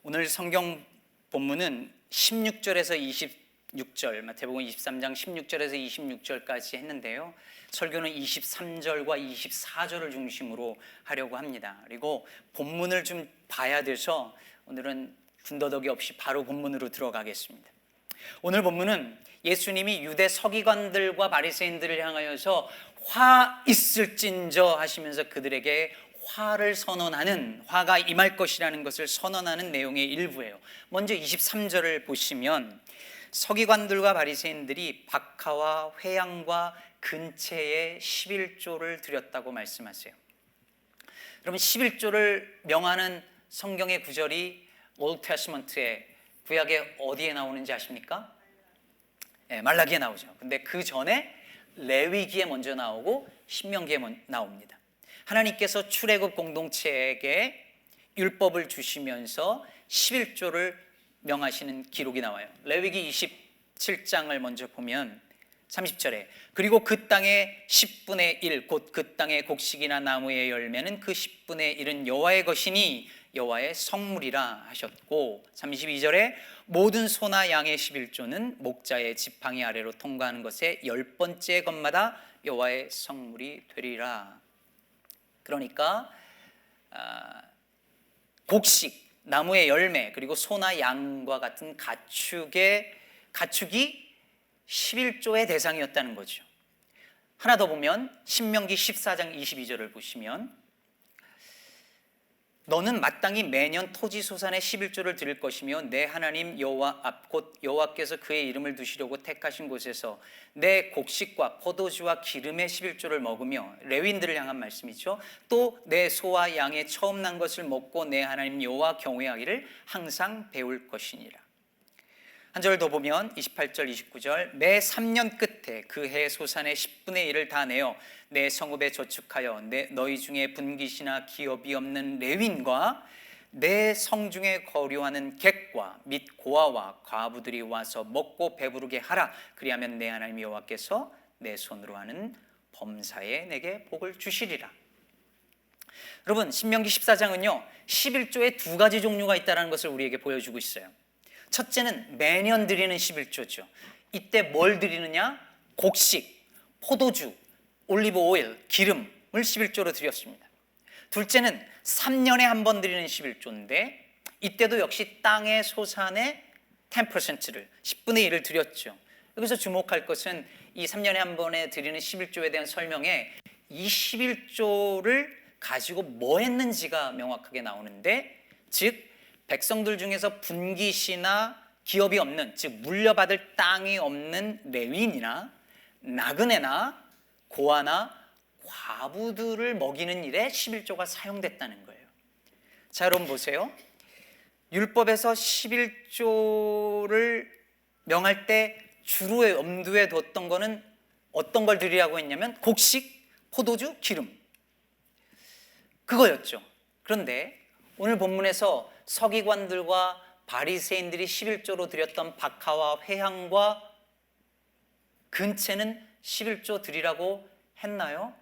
오늘 성경 본문은 16절에서 26절, 마태복음 23장 16절에서 26절까지 했는데요. 설교는 23절과 24절을 중심으로 하려고 합니다. 그리고 본문을 좀 봐야 돼서 오늘은 군더더기 없이 바로 본문으로 들어가겠습니다. 오늘 본문은 예수님이 유대 서기관들과 바리새인들을 향하여서 화 있을진저 하시면서 그들에게 화를 선언하는, 화가 임할 것이라는 것을 선언하는 내용의 일부예요. 먼저 23절을 보시면 서기관들과 바리새인들이 박하와 회양과 근체에 11조를 드렸다고 말씀하세요. 여러분, 11조를 명하는 성경의 구절이 올드 테스먼트에, 구약에 어디에 나오는지 아십니까? 네, 말라기에 나오죠. 근데 그 전에 레위기에 먼저 나오고 신명기에 나옵니다. 하나님께서 출애굽 공동체에게 율법을 주시면서 11조를 명하시는 기록이 나와요. 레위기 27장을 먼저 보면 30절에 그리고 그 땅의 10분의 1 곧 그 땅의 곡식이나 나무의 열매는 그 10분의 1은 여호와의 것이니 여호와의 성물이라 하셨고, 32절에 모든 소나 양의 11조는 목자의 지팡이 아래로 통과하는 것의 10번째 것마다 여호와의 성물이 되리라. 그러니까 곡식, 나무의 열매, 그리고 소나 양과 같은 가축이 11조의 대상이었다는 거죠. 하나 더 보면 신명기 14장 22절을 보시면 너는 마땅히 매년 토지 소산의 11조를 드릴 것이며 내 하나님 여호와 앞 곧 여호와께서 그의 이름을 두시려고 택하신 곳에서 내 곡식과 포도주와 기름의 11조를 먹으며, 레위인들을 향한 말씀이죠. 또 내 소와 양의 처음 난 것을 먹고 내 하나님 여호와 경외하기를 항상 배울 것이니라. 한 절 더 보면 28절 29절 매 3년 끝에 그 해 소산의 10분의 1을 다 내어 내 성읍에 저축하여 너희 중에 분깃이나 기업이 없는 레위인과 내 성중에 거류하는 객과 및 고아와 과부들이 와서 먹고 배부르게 하라. 그리하면 내 하나님 여호와께서 내 손으로 하는 범사에 내게 복을 주시리라. 여러분, 신명기 14장은요 11조에 두 가지 종류가 있다는 것을 우리에게 보여주고 있어요. 첫째는 매년 드리는 11조죠. 이때 뭘 드리느냐? 곡식, 포도주, 올리브 오일, 기름을 11조로 드렸습니다. 둘째는 3년에 한 번 드리는 11조인데 이때도 역시 땅의 소산의 10%를 10분의 1을 드렸죠. 여기서 주목할 것은 이 3년에 한 번에 드리는 11조에 대한 설명에 이 11조를 가지고 뭐 했는지가 명확하게 나오는데, 즉 백성들 중에서 분깃이나 기업이 없는, 즉 물려받을 땅이 없는 레위인이나 나그네나 고아나 과부들을 먹이는 일에 11조가 사용됐다는 거예요. 자, 여러분 보세요. 율법에서 11조를 명할 때 주로 염두에 뒀던 거는 어떤 걸 드리라고 했냐면 곡식, 포도주, 기름, 그거였죠. 그런데 오늘 본문에서 서기관들과 바리새인들이 11조로 드렸던 박하와 회향과 근체는 11조 드리라고 했나요?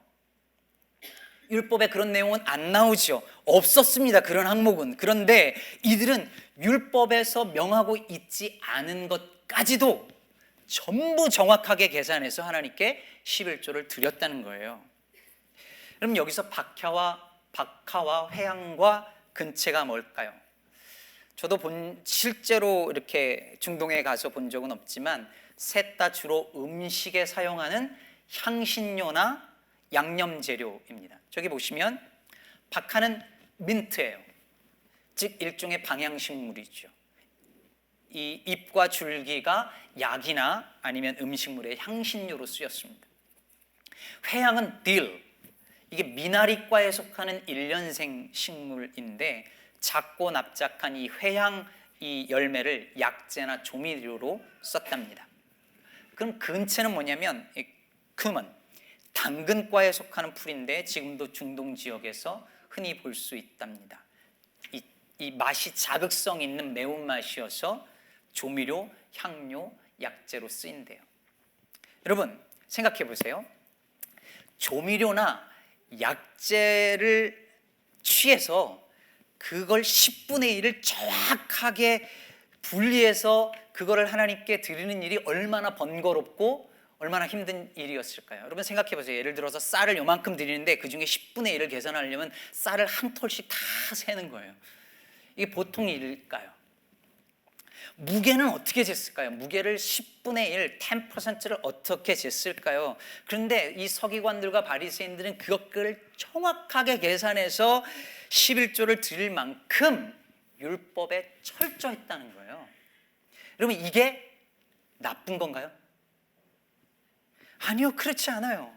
율법에 그런 내용은 안 나오죠. 없었습니다, 그런 항목은. 그런데 이들은 율법에서 명하고 있지 않은 것까지도 전부 정확하게 계산해서 하나님께 11조를 드렸다는 거예요. 그럼 여기서 박하와 회향과 근체가 뭘까요? 저도 실제로 이렇게 중동에 가서 본 적은 없지만 셋 다 주로 음식에 사용하는 향신료나 양념 재료입니다. 저기 보시면 박하는 민트예요. 즉 일종의 방향식물이죠. 이 잎과 줄기가 약이나 아니면 음식물의 향신료로 쓰였습니다. 회향은 딜, 이게 미나리과에 속하는 일년생 식물인데 작고 납작한 이 회향 이 열매를 약재나 조미료로 썼답니다. 그럼 근체는 뭐냐면 쿠먼, 당근과에 속하는 풀인데 지금도 중동 지역에서 흔히 볼 수 있답니다. 이 맛이 자극성 있는 매운맛이어서 조미료, 향료, 약재로 쓰인대요. 여러분 생각해 보세요. 조미료나 약재를 취해서 그걸 10분의 1을 정확하게 분리해서 그거를 하나님께 드리는 일이 얼마나 번거롭고 얼마나 힘든 일이었을까요? 여러분 생각해 보세요. 예를 들어서 쌀을 요만큼 드리는데 그중에 10분의 1을 계산하려면 쌀을 한 톨씩 다 세는 거예요. 이게 보통 일일까요? 무게는 어떻게 쟀을까요? 무게를 10분의 1, 10%를 어떻게 쟀을까요? 그런데 이 서기관들과 바리새인들은 그것을 정확하게 계산해서 11조를 드릴 만큼 율법에 철저했다는 거예요. 여러분 이게 나쁜 건가요? 아니요, 그렇지 않아요.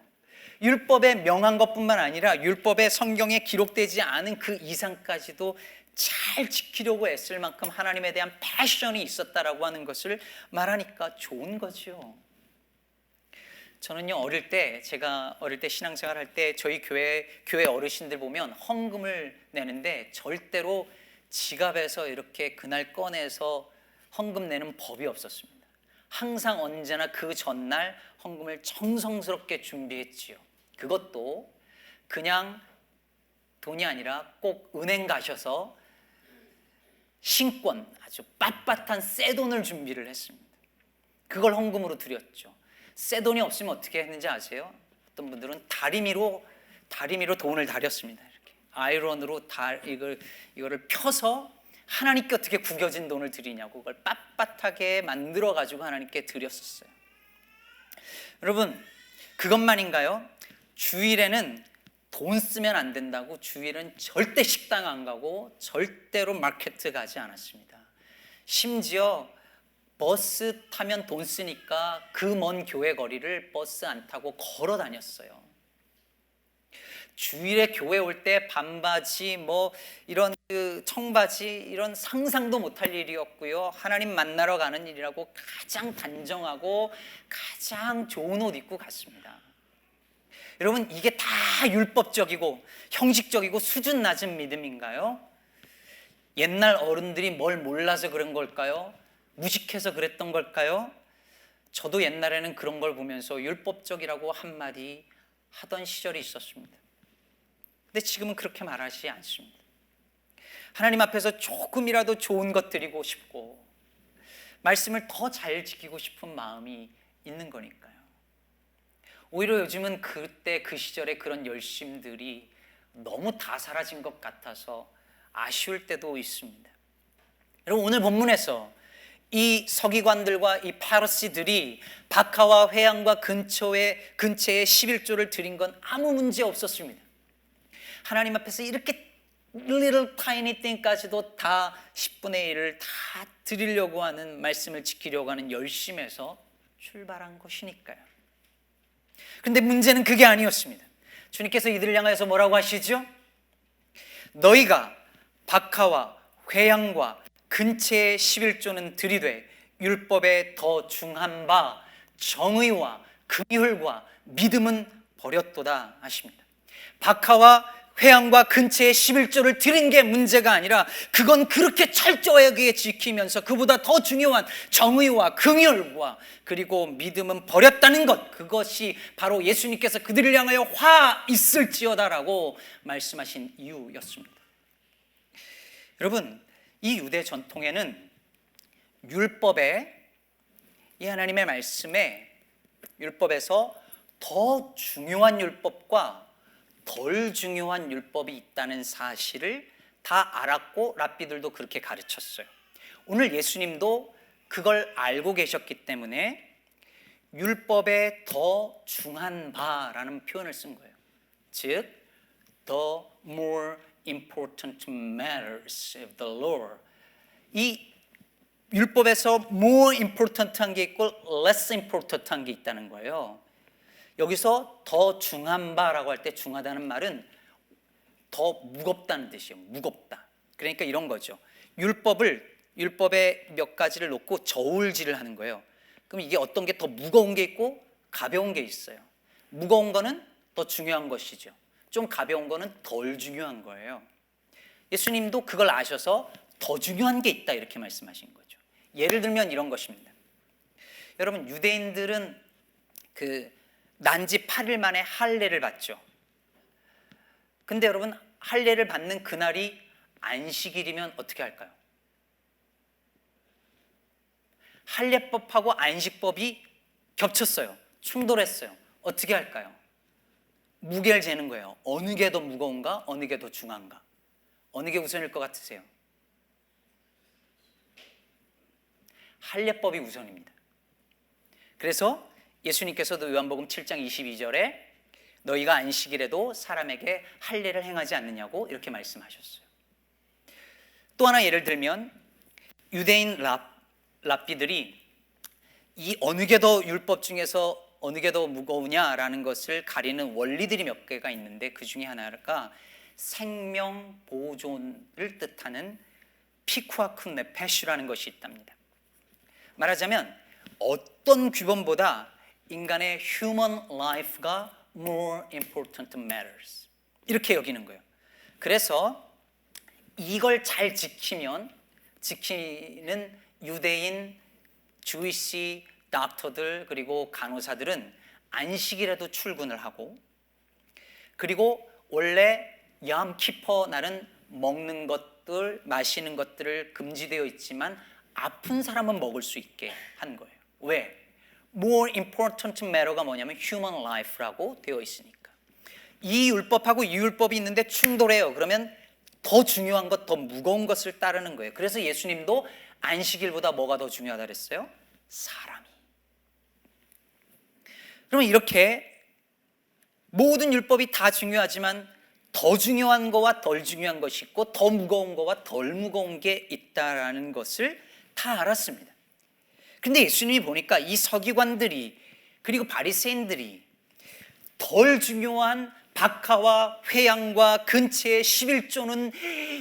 율법에 명한 것뿐만 아니라 율법에 성경에 기록되지 않은 그 이상까지도 잘 지키려고 애쓸 만큼 하나님에 대한 패션이 있었다라고 하는 것을 말하니까 좋은 거죠. 저는요, 제가 어릴 때 신앙생활 할 때 저희 교회 어르신들 보면 헌금을 내는데 절대로 지갑에서 이렇게 그날 꺼내서 헌금 내는 법이 없었습니다. 항상 언제나 그 전날 헌금을 정성스럽게 준비했지요. 그것도 그냥 돈이 아니라 꼭 은행 가셔서 신권, 아주 빳빳한 새 돈을 준비를 했습니다. 그걸 헌금으로 드렸죠. 새 돈이 없으면 어떻게 했는지 아세요? 어떤 분들은 다리미로 돈을 다렸습니다. 이렇게 아이런으로 이거를 펴서 하나님께 어떻게 구겨진 돈을 드리냐고 그걸 빳빳하게 만들어 가지고 하나님께 드렸었어요. 여러분 그것만인가요? 주일에는 돈 쓰면 안 된다고 주일은 절대 식당 안 가고 절대로 마케트 가지 않았습니다. 심지어 버스 타면 돈 쓰니까 그 먼 교회 거리를 버스 안 타고 걸어 다녔어요. 주일에 교회 올 때 반바지 이런 청바지 이런 상상도 못할 일이었고요. 하나님 만나러 가는 일이라고 가장 단정하고 가장 좋은 옷 입고 갔습니다. 여러분 이게 다 율법적이고 형식적이고 수준 낮은 믿음인가요? 옛날 어른들이 뭘 몰라서 그런 걸까요? 무식해서 그랬던 걸까요? 저도 옛날에는 그런 걸 보면서 율법적이라고 한마디 하던 시절이 있었습니다. 근데 지금은 그렇게 말하지 않습니다. 하나님 앞에서 조금이라도 좋은 것 드리고 싶고 말씀을 더 잘 지키고 싶은 마음이 있는 거니까요. 오히려 요즘은 그때 그 시절의 그런 열심들이 너무 다 사라진 것 같아서 아쉬울 때도 있습니다. 여러분 오늘 본문에서 이 서기관들과 이 파리새인들이 박하와 회당과 근처에 11조를 드린 건 아무 문제 없었습니다. 하나님 앞에서 이렇게 little tiny thing까지도 다 10분의 1을 다 드리려고 하는 말씀을 지키려고 하는 열심에서 출발한 것이니까요. 그런데 문제는 그게 아니었습니다. 주님께서 이들을 향해서 뭐라고 하시죠? 너희가 박하와 회당과 근체의 11조는 드리되 율법에 더 중한 바 정의와 긍휼과 믿음은 버렸도다 하십니다. 박하와 회당과 근체의 11조를 드린 게 문제가 아니라 그건 그렇게 철저하게 지키면서 그보다 더 중요한 정의와 긍휼과 그리고 믿음은 버렸다는 것, 그것이 바로 예수님께서 그들을 향하여 화 있을지어다라고 말씀하신 이유였습니다. 여러분 이 유대 전통에는 이 하나님의 말씀에 율법에서 더 중요한 율법과 덜 중요한 율법이 있다는 사실을 다 알았고 랍비들도 그렇게 가르쳤어요. 오늘 예수님도 그걸 알고 계셨기 때문에 율법에 더 중한 바라는 표현을 쓴 거예요. 즉, the more important matters of the law. 이 율법에서 more important한 게 있고 less important한 게 있다는 거예요. 여기서 더 중한 바라고 할 때 중하다는 말은 더 무겁다는 뜻이에요. 무겁다. 그러니까 이런 거죠. 율법에 몇 가지를 놓고 저울질을 하는 거예요. 그럼 이게 어떤 게 더 무거운 게 있고 가벼운 게 있어요. 무거운 거는 더 중요한 것이죠. 좀 가벼운 거는 덜 중요한 거예요. 예수님도 그걸 아셔서 더 중요한 게 있다 이렇게 말씀하신 거죠. 예를 들면 이런 것입니다. 여러분 유대인들은 난지 8일 만에 할례를 받죠. 근데 여러분 할례를 받는 그날이 안식일이면 어떻게 할까요? 할례법하고 안식법이 겹쳤어요. 충돌했어요. 어떻게 할까요? 무게를 재는 거예요. 어느 게 더 무거운가? 어느 게 더 중한가? 어느 게 우선일 것 같으세요? 할례법이 우선입니다. 그래서 예수님께서도 요한복음 7장 22절에 너희가 안식일에도 사람에게 할례를 행하지 않느냐고 이렇게 말씀하셨어요. 또 하나 예를 들면 유대인 랍비들이 이 어느 게 더 율법 중에서 어느 게 더 무거우냐라는 것을 가리는 원리들이 몇 개가 있는데 그 중에 하나가 생명 보존을 뜻하는 피쿠아쿤 네페슈라는 것이 있답니다. 말하자면 어떤 규범보다 인간의 human life가 more important matters 이렇게 여기는 거예요. 그래서 이걸 잘 지키는 유대인 주이시 닥터들 그리고 간호사들은 안식일에도 출근을 하고, 그리고 원래 얌 키퍼 날은 먹는 것들 마시는 것들을 금지되어 있지만 아픈 사람은 먹을 수 있게 한 거예요. 왜? More important matter가 뭐냐면 human life라고 되어 있으니까. 이 율법하고 이 율법이 있는데 충돌해요. 그러면 더 중요한 것, 더 무거운 것을 따르는 거예요. 그래서 예수님도 안식일보다 뭐가 더 중요하다 그랬어요? 사람이. 그러면 이렇게 모든 율법이 다 중요하지만 더 중요한 거와 덜 중요한 것이 있고 더 무거운 거와 덜 무거운 게 있다라는 것을 다 알았습니다. 근데 예수님이 보니까 이 서기관들이 그리고 바리새인들이 덜 중요한 박하와 회양과 근체의 11조는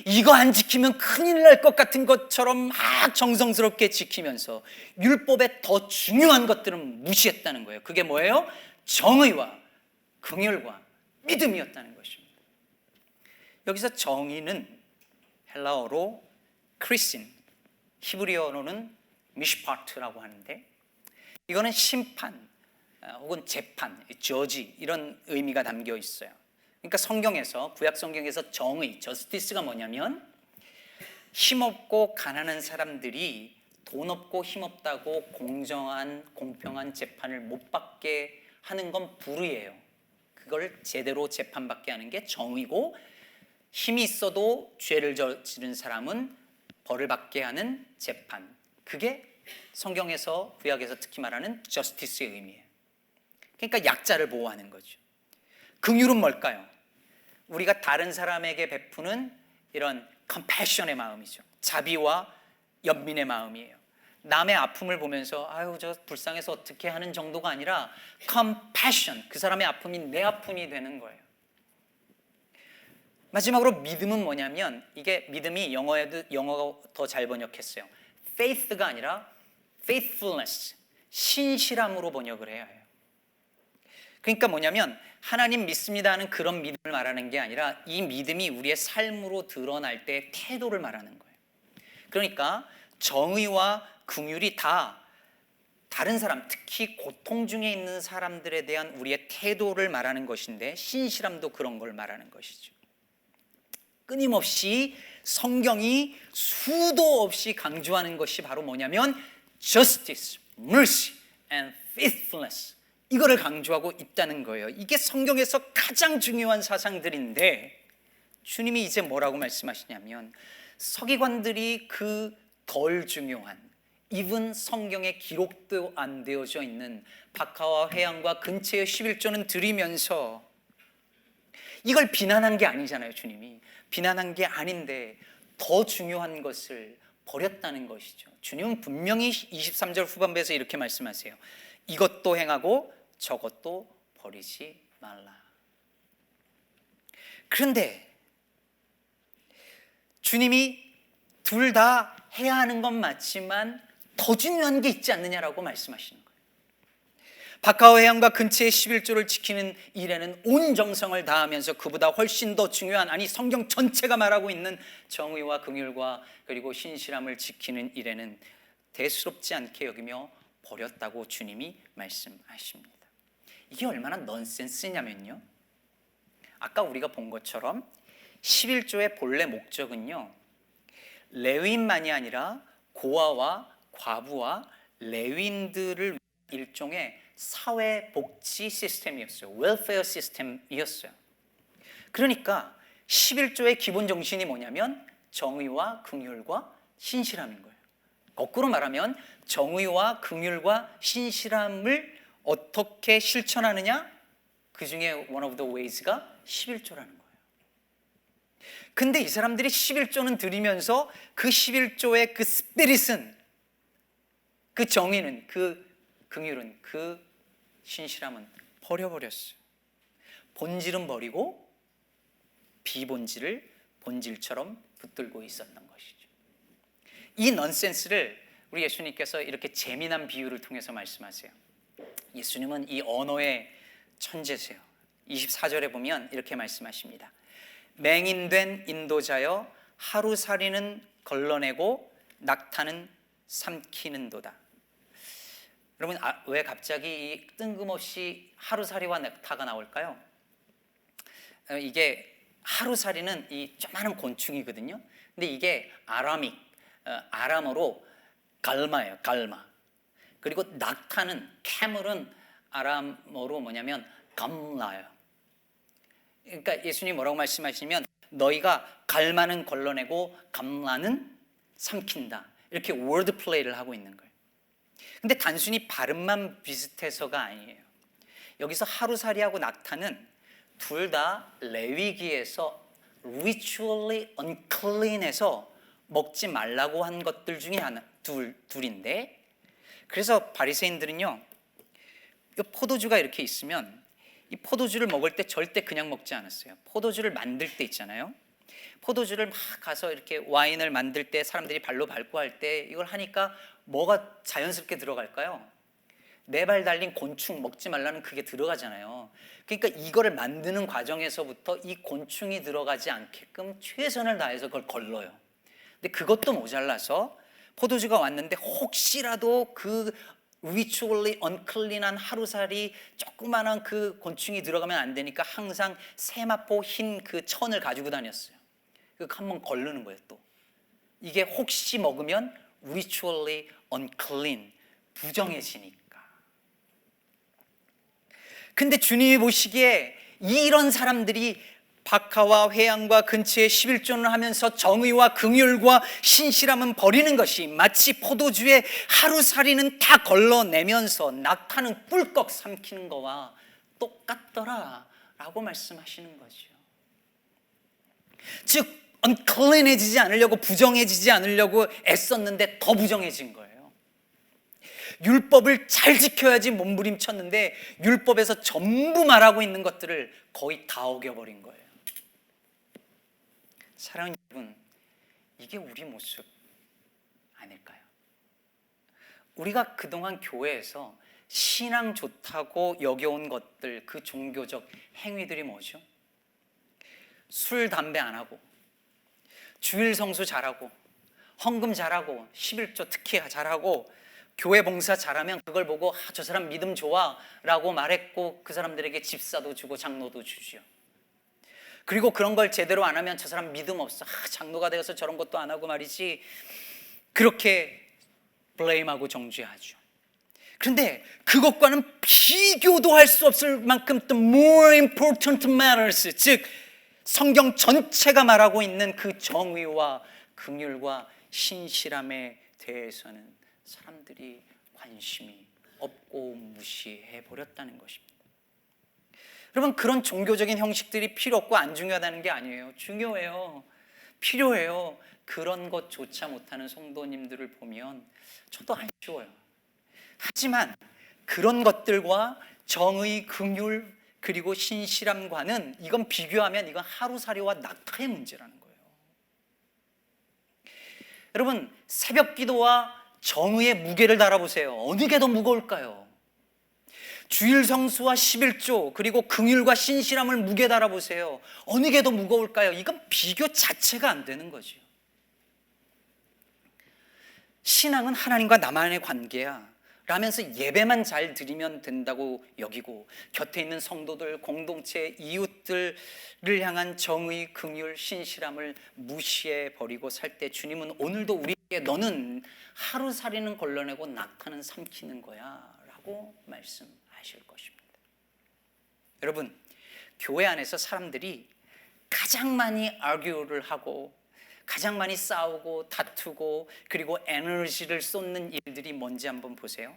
이거 안 지키면 큰일 날 것 같은 것처럼 막 정성스럽게 지키면서 율법의 더 중요한 것들은 무시했다는 거예요. 그게 뭐예요? 정의와 긍휼과 믿음이었다는 것입니다. 여기서 정의는 헬라어로 크리신, 히브리어로는 미시파트라고 하는데 이거는 심판 혹은 재판, 저지 이런 의미가 담겨 있어요. 그러니까 성경에서, 구약 성경에서 정의, 저스티스가 뭐냐면 힘없고 가난한 사람들이 돈 없고 힘없다고 공정한 공평한 재판을 못 받게 하는 건 불의예요. 그걸 제대로 재판받게 하는 게 정의고, 힘이 있어도 죄를 저지른 사람은 벌을 받게 하는 재판, 그게 성경에서 구약에서 특히 말하는 저스티스의 의미예요. 그러니까 약자를 보호하는 거죠. 긍휼은 뭘까요? 우리가 다른 사람에게 베푸는 이런 컴패션의 마음이죠. 자비와 연민의 마음이에요. 남의 아픔을 보면서 아유 저 불쌍해서 어떻게 하는 정도가 아니라 컴패션, 그 사람의 아픔이 내 아픔이 되는 거예요. 마지막으로 믿음은 뭐냐면, 이게 믿음이 영어가 더 잘 번역했어요. faith가 아니라 faithfulness, 신실함으로 번역을 해야 해요. 그러니까 뭐냐면 하나님 믿습니다 하는 그런 믿음을 말하는 게 아니라 이 믿음이 우리의 삶으로 드러날 때 태도를 말하는 거예요. 그러니까 정의와 긍휼이 다 다른 사람, 특히 고통 중에 있는 사람들에 대한 우리의 태도를 말하는 것인데, 신실함도 그런 걸 말하는 것이죠. 끊임없이 성경이 수도 없이 강조하는 것이 바로 뭐냐면 justice, mercy and faithfulness, 이거를 강조하고 있다는 거예요. 이게 성경에서 가장 중요한 사상들인데 주님이 이제 뭐라고 말씀하시냐면, 서기관들이 그 덜 중요한, even 성경에 기록도 안 되어져 있는 박하와 회양과 근체의 11조는 드리면서, 이걸 비난한 게 아니잖아요. 주님이 비난한 게 아닌데 더 중요한 것을 버렸다는 것이죠. 주님은 분명히 23절 후반부에서 이렇게 말씀하세요. 이것도 행하고 저것도 버리지 말라. 그런데 주님이 둘 다 해야 하는 건 맞지만 더 중요한 게 있지 않느냐라고 말씀하시는 거예요. 박하와 회양과 근체의 11조를 지키는 일에는 온 정성을 다하면서 그보다 훨씬 더 중요한, 아니 성경 전체가 말하고 있는 정의와 긍휼과 그리고 신실함을 지키는 일에는 대수롭지 않게 여기며 버렸다고 주님이 말씀하십니다. 이게 얼마나 넌센스냐면요, 아까 우리가 본 것처럼 11조의 본래 목적은요, 레위인만이 아니라 고아와 과부와 레위인들을 위한 일종의 사회복지 시스템이었어요. 웰페어 시스템이었어요. 그러니까 11조의 기본 정신이 뭐냐면 정의와 긍휼과 신실함인 거예요. 거꾸로 말하면 정의와 긍휼과 신실함을 어떻게 실천하느냐? 그 중에 one of the ways가 11조라는 거예요. 근데 이 사람들이 11조는 드리면서 그 11조의 그 스피릿은, 그 정의는, 그 긍휼은, 그 신실함은 버려버렸어요. 본질은 버리고 비본질을 본질처럼 붙들고 있었던 것이죠. 이 넌센스를 우리 예수님께서 이렇게 재미난 비유를 통해서 말씀하세요. 예수님은 이 언어의 천재세요. 24절에 보면 이렇게 말씀하십니다. 맹인된 인도자여 하루살이는 걸러내고 낙타는 삼키는도다. 여러분, 왜 갑자기 이 뜬금없이 하루살이와 낙타가 나올까요? 이게 하루살이는 이 조그마한 곤충이거든요. 근데 이게 아람어로 갈마예요. 갈마. 그리고 낙타는, 캐물은 아람어로 뭐냐면 감라예요. 그러니까 예수님이 뭐라고 말씀하시냐면 너희가 갈마는 걸러내고 감라는 삼킨다. 이렇게 워드 플레이를 하고 있는 거예요. 근데 단순히 발음만 비슷해서가 아니에요. 여기서 하루살이하고 낙타는 둘 다 레위기에서 ritually unclean해서 먹지 말라고 한 것들 중에 둘인데, 그래서 바리새인들은요, 이 포도주가 이렇게 있으면 이 포도주를 먹을 때 절대 그냥 먹지 않았어요. 포도주를 만들 때 있잖아요. 포도주를 막 가서 이렇게 와인을 만들 때 사람들이 발로 밟고 할 때 이걸 하니까 뭐가 자연스럽게 들어갈까요? 네 발 달린 곤충 먹지 말라는 그게 들어가잖아요. 그러니까 이거를 만드는 과정에서부터 이 곤충이 들어가지 않게끔 최선을 다해서 그걸 걸러요. 근데 그것도 모자라서 포도주가 왔는데 혹시라도 그 ritually unclean한 하루살이 조그만한 그 곤충이 들어가면 안 되니까 항상 세마포 흰 그 천을 가지고 다녔어요. 그거 한번 걸르는 거예요. 또 이게 혹시 먹으면 ritually unclean, 부정해지니까. 근데 주님이 보시기에 이런 사람들이 박하와 회양과 근처에 11조를 하면서 정의와 긍휼과 신실함은 버리는 것이 마치 포도주에 하루살이는 다 걸러내면서 낙타는 꿀꺽 삼키는 거와 똑같더라 라고 말씀하시는 거죠. 즉 unclean해지지 않으려고, 부정해지지 않으려고 애썼는데 더 부정해진 거예요. 율법을 잘 지켜야지 몸부림쳤는데 율법에서 전부 말하고 있는 것들을 거의 다 어겨버린 거예요. 사랑하는 여러분, 이게 우리 모습 아닐까요? 우리가 그동안 교회에서 신앙 좋다고 여겨온 것들, 그 종교적 행위들이 뭐죠? 술, 담배 안 하고, 주일 성수 잘하고, 헌금 잘하고, 11조 특히 잘하고, 교회 봉사 잘하면 그걸 보고 저 사람 믿음 좋아 라고 말했고 그 사람들에게 집사도 주고 장로도 주죠. 그리고 그런 걸 제대로 안 하면 저 사람 믿음 없어, 장로가 되어서 저런 것도 안 하고 말이지, 그렇게 블레임하고 정죄하죠. 그런데 그것과는 비교도 할 수 없을 만큼 the more important matters, 즉 성경 전체가 말하고 있는 그 정의와 긍휼과 신실함에 대해서는 사람들이 관심이 없고 무시해 버렸다는 것입니다. 여러분, 그런 종교적인 형식들이 필요 없고 안 중요하다는 게 아니에요. 중요해요. 필요해요. 그런 것조차 못하는 성도님들을 보면 저도 아쉬워요. 하지만 그런 것들과 정의, 긍휼 그리고 신실함과는, 이건 비교하면 이건 하루살이와 낙타의 문제라는 거예요. 여러분, 새벽 기도와 정의의 무게를 달아보세요. 어느 게 더 무거울까요? 주일 성수와 11조 그리고 긍휼과 신실함을 무게 달아보세요. 어느 게 더 무거울까요? 이건 비교 자체가 안 되는 거죠. 신앙은 하나님과 나만의 관계야. 라면서 예배만 잘 드리면 된다고 여기고, 곁에 있는 성도들, 공동체, 이웃들을 향한 정의, 긍휼, 신실함을 무시해 버리고 살 때 주님은 오늘도 우리에게 너는 하루살이는 걸러내고 낙타는 삼키는 거야 라고 말씀하실 것입니다. 여러분, 교회 안에서 사람들이 가장 많이 argue를 하고 가장 많이 싸우고 다투고 그리고 에너지를 쏟는 일들이 뭔지 한번 보세요.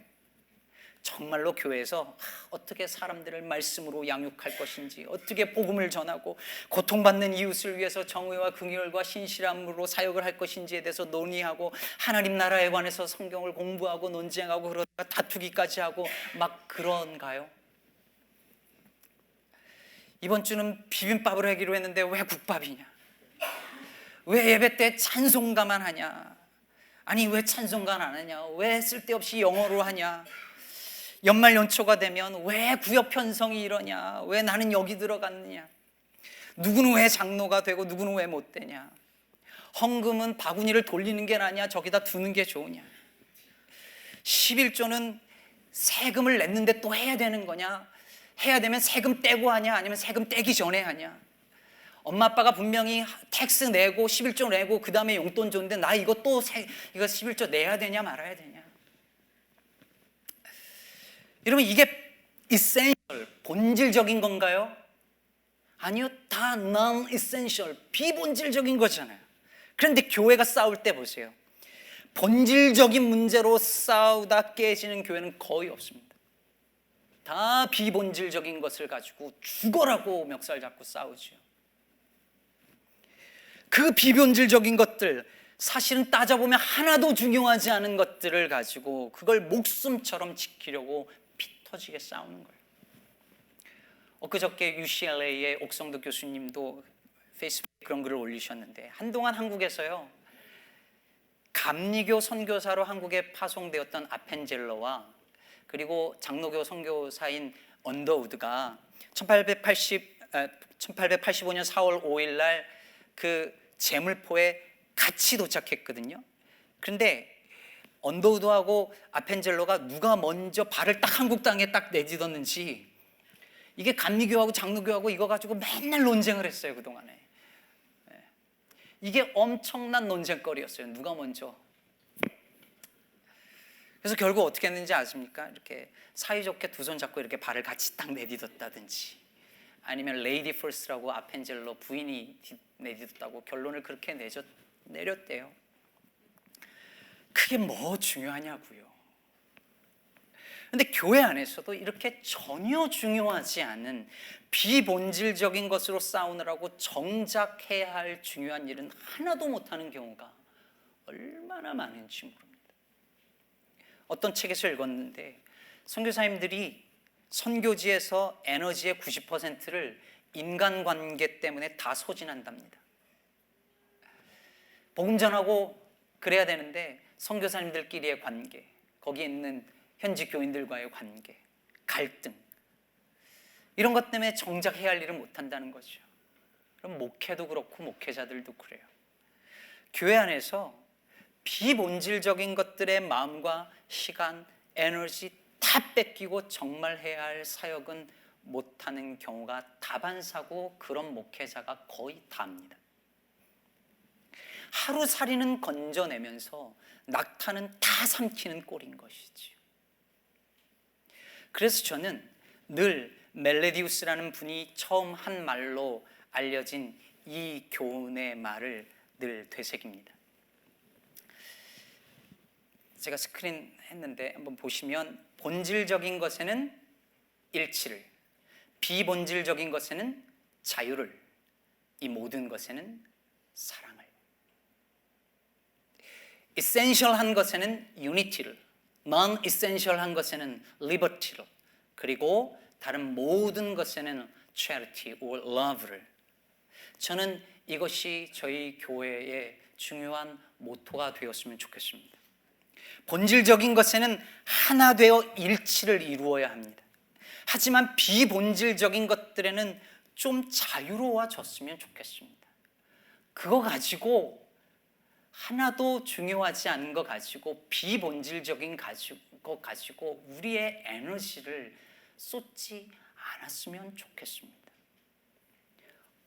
정말로 교회에서 어떻게 사람들을 말씀으로 양육할 것인지, 어떻게 복음을 전하고 고통받는 이웃을 위해서 정의와 긍휼과 신실함으로 사역을 할 것인지에 대해서 논의하고, 하나님 나라에 관해서 성경을 공부하고 논쟁하고 그러다가 다투기까지 하고 막 그런가요? 이번 주는 비빔밥을 하기로 했는데 왜 국밥이냐? 왜 예배 때 찬송가만 하냐? 아니 왜 찬송가 안 하냐? 왜 쓸데없이 영어로 하냐? 연말 연초가 되면 왜 구역 편성이 이러냐? 왜 나는 여기 들어갔느냐? 누구는 왜 장로가 되고 누구는 왜 못 되냐? 헌금은 바구니를 돌리는 게 나냐? 저기다 두는 게 좋으냐? 11조는 세금을 냈는데 또 해야 되는 거냐? 해야 되면 세금 떼고 하냐? 아니면 세금 떼기 전에 하냐? 엄마 아빠가 분명히 텍스 내고 11조 내고 그 다음에 용돈 줬는데 나 이거 또 이거 11조 내야 되냐 말아야 되냐? 여러분, 이게 essential, 본질적인 건가요? 아니요, 다 non-essential, 비본질적인 거잖아요. 그런데 교회가 싸울 때 보세요. 본질적인 문제로 싸우다 깨지는 교회는 거의 없습니다. 다 비본질적인 것을 가지고 죽어라고 멱살 잡고 싸우죠. 그 비본질적인 것들, 사실은 따져보면 하나도 중요하지 않은 것들을 가지고 그걸 목숨처럼 지키려고 피 터지게 싸우는 거예요. 엊그저께 UCLA의 옥성도 교수님도 페이스북에 그런 글을 올리셨는데, 한동안 한국에서요, 감리교 선교사로 한국에 파송되었던 아펜젤러와 그리고 장로교 선교사인 언더우드가 1885년 4월 5일 날 그 제물포에 같이 도착했거든요. 그런데 언더우드하고 아펜젤러가 누가 먼저 발을 딱 한국 땅에 딱 내딛었는지, 이게 감리교하고 장로교하고 이거 가지고 맨날 논쟁을 했어요, 그동안에. 이게 엄청난 논쟁거리였어요. 누가 먼저. 그래서 결국 어떻게 했는지 아십니까? 이렇게 사이좋게 두 손 잡고 이렇게 발을 같이 딱 내딛었다든지, 아니면 레이디 퍼스트라고 아펜젤러 부인이 내딛었다고 결론을 그렇게 내렸대요. 그게 뭐 중요하냐고요. 그런데 교회 안에서도 이렇게 전혀 중요하지 않은 비본질적인 것으로 싸우느라고 정작 해야 할 중요한 일은 하나도 못하는 경우가 얼마나 많은지 모릅니다. 어떤 책에서 읽었는데, 선교사님들이 선교지에서 에너지의 90%를 인간관계 때문에 다 소진한답니다. 복음 전하고 그래야 되는데 선교사님들끼리의 관계, 거기에 있는 현지 교인들과의 관계, 갈등, 이런 것 때문에 정작 해야 할 일을 못한다는 거죠. 그럼 목회도 그렇고 목회자들도 그래요. 교회 안에서 비본질적인 것들의 마음과 시간, 에너지 다 뺏기고 정말 해야 할 사역은 못하는 경우가 다반사고, 그런 목회자가 거의 다입니다. 하루살이는 건져내면서 낙타는 다 삼키는 꼴인 것이지요. 그래서 저는 늘 멜레디우스라는 분이 처음 한 말로 알려진 이 교훈의 말을 늘 되새깁니다. 제가 스크린 했는데 한번 보시면, 본질적인 것에는 일치를, 비본질적인 것에는 자유를, 이 모든 것에는 사랑을, essential한 것에는 unity를, non-essential한 것에는 liberty를, 그리고 다른 모든 것에는 charity or love를, 저는 이것이 저희 교회의 중요한 모토가 되었으면 좋겠습니다. 본질적인 것에는 하나 되어 일치를 이루어야 합니다. 하지만 비본질적인 것들에는 좀 자유로워졌으면 좋겠습니다. 그거 가지고 하나도 중요하지 않은 거 가지고 비본질적인 거 가지고 우리의 에너지를 쏟지 않았으면 좋겠습니다.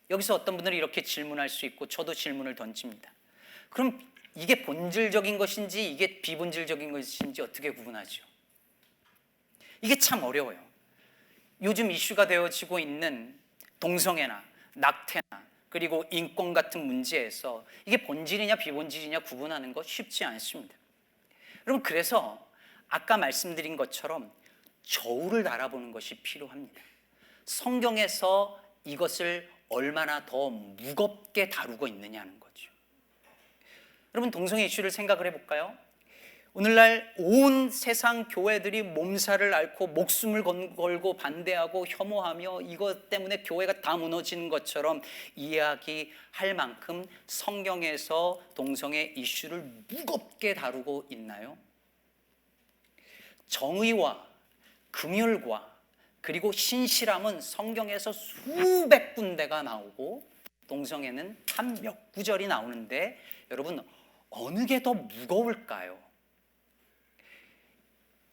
여기서 어떤 분들은 이렇게 질문할 수 있고 저도 질문을 던집니다. 그럼 이게 본질적인 것인지 이게 비본질적인 것인지 어떻게 구분하죠? 이게 참 어려워요. 요즘 이슈가 되어지고 있는 동성애나 낙태나 그리고 인권 같은 문제에서 이게 본질이냐 비본질이냐 구분하는 것 쉽지 않습니다. 여러분, 그래서 아까 말씀드린 것처럼 저울을 달아보는 것이 필요합니다. 성경에서 이것을 얼마나 더 무겁게 다루고 있느냐는 거죠. 여러분, 동성애 이슈를 생각을 해볼까요? 오늘날 온 세상 교회들이 몸살을 앓고 목숨을 걸고 반대하고 혐오하며 이것 때문에 교회가 다 무너지는 것처럼 이야기할 만큼 성경에서 동성애 이슈를 무겁게 다루고 있나요? 정의와 긍휼과 그리고 신실함은 성경에서 수백 군데가 나오고 동성애는 한 몇 구절이 나오는데 여러분, 어느 게 더 무거울까요?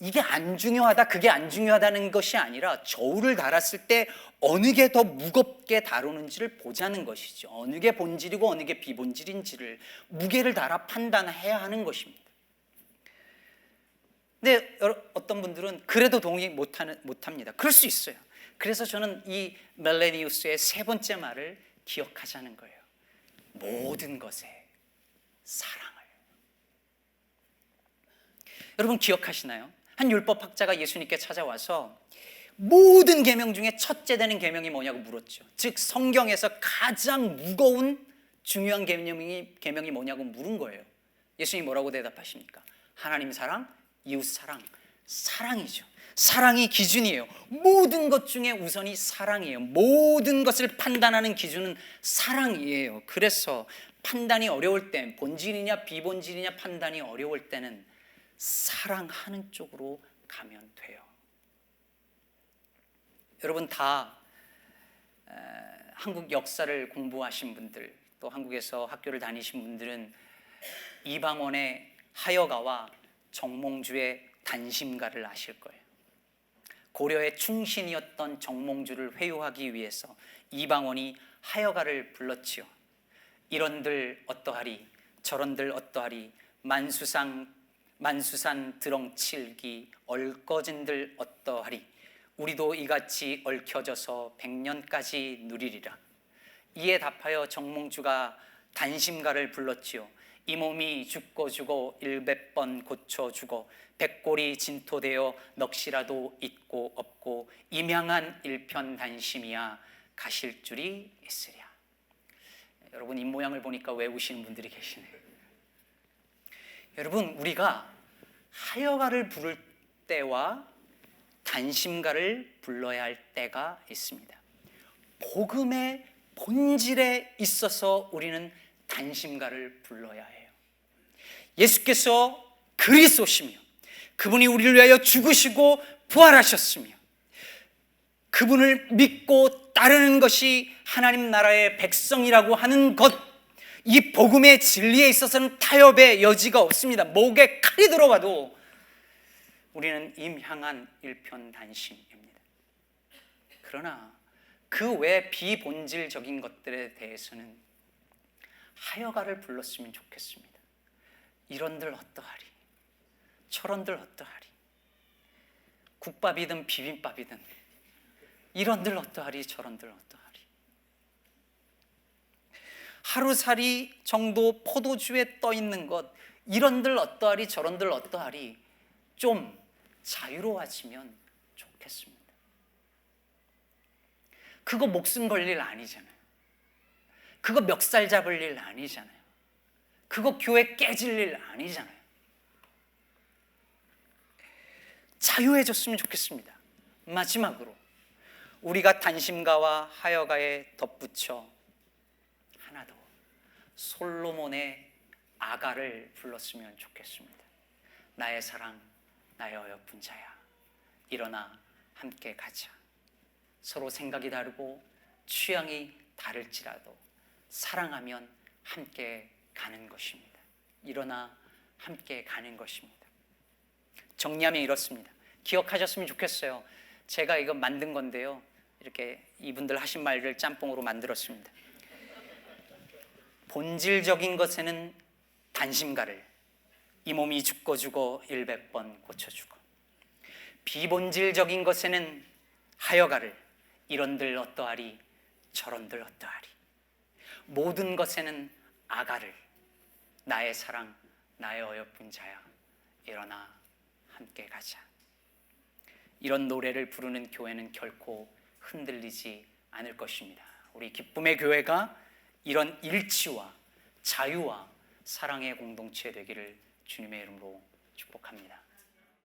이게 안 중요하다, 그게 안 중요하다는 것이 아니라 저울을 달았을 때 어느 게 더 무겁게 다루는지를 보자는 것이죠. 어느 게 본질이고 어느 게 비본질인지를 무게를 달아 판단해야 하는 것입니다. 근데 어떤 분들은 그래도 동의 못합니다. 그럴 수 있어요. 그래서 저는 이 멜레니우스의 세 번째 말을 기억하자는 거예요. 모든 것에 사랑을. 여러분, 기억하시나요? 한 율법학자가 예수님께 찾아와서 모든 계명 중에 첫째 되는 계명이 뭐냐고 물었죠. 즉 성경에서 가장 무거운 중요한 계명이 뭐냐고 물은 거예요. 예수님이 뭐라고 대답하십니까? 하나님 사랑, 이웃 사랑, 사랑이죠. 사랑이 기준이에요. 모든 것 중에 우선이 사랑이에요. 모든 것을 판단하는 기준은 사랑이에요. 그래서 판단이 어려울 때, 본질이냐 비본질이냐 판단이 어려울 때는 사랑하는 쪽으로 가면 돼요. 여러분, 다 한국 역사를 공부하신 분들, 또 한국에서 학교를 다니신 분들은 이방원의 하여가와 정몽주의 단심가를 아실 거예요. 고려의 충신이었던 정몽주를 회유하기 위해서 이방원이 하여가를 불렀지요. 이런들 어떠하리, 저런들 어떠하리, 만수산 드렁칠기, 얽어진들 어떠하리. 우리도 이같이 얽혀져서 100년까지 누리리라. 이에 답하여 정몽주가 단심가를 불렀지요. 이 몸이 죽고 죽어 100번 고쳐 죽어 백골이 진토되어 넋이라도 있고 없고 임양한 일편단심이야 가실 줄이 있으랴. 여러분, 입모양을 보니까 외우시는 분들이 계시네요. 여러분, 우리가 하여가를 부를 때와 단심가를 불러야 할 때가 있습니다. 복음의 본질에 있어서 우리는 단심가를 불러야 해요. 예수께서 그리스도시며 그분이 우리를 위하여 죽으시고 부활하셨으며 그분을 믿고 따르는 것이 하나님 나라의 백성이라고 하는 것, 이 복음의 진리에 있어서는 타협의 여지가 없습니다. 목에 칼이 들어가도 우리는 임향한 일편단심입니다. 그러나 그 외 비본질적인 것들에 대해서는 하여가를 불렀으면 좋겠습니다. 이런들 어떠하리, 저런들 어떠하리, 국밥이든 비빔밥이든 이런들 어떠하리, 저런들 어떠하리. 하루살이 정도 포도주에 떠있는 것, 이런들 어떠하리, 저런들 어떠하리, 좀 자유로워지면 좋겠습니다. 그거 목숨 걸릴 일 아니잖아요. 그거 멱살 잡을 일 아니잖아요. 그거 교회 깨질 일 아니잖아요. 자유해졌으면 좋겠습니다. 마지막으로 우리가 단심가와 하여가에 덧붙여 하나 더, 솔로몬의 아가를 불렀으면 좋겠습니다. 나의 사랑, 나의 어여쁜 자야, 일어나 함께 가자. 서로 생각이 다르고 취향이 다를지라도 사랑하면 함께 가는 것입니다. 일어나 함께 가는 것입니다. 정리하면 이렇습니다. 기억하셨으면 좋겠어요. 제가 이거 만든 건데요, 이렇게 이분들 하신 말을 짬뽕으로 만들었습니다. 본질적인 것에는 단심가를, 이 몸이 죽고 죽어 100번 고쳐주고, 비본질적인 것에는 하여가를, 이런들 어떠하리 저런들 어떠하리, 모든 것에는 아가를, 나의 사랑 나의 어여쁜 자야 일어나 함께 가자. 이런 노래를 부르는 교회는 결코 흔들리지 않을 것입니다. 우리 기쁨의 교회가 이런 일치와 자유와 사랑의 공동체 되기를 주님의 이름으로 축복합니다.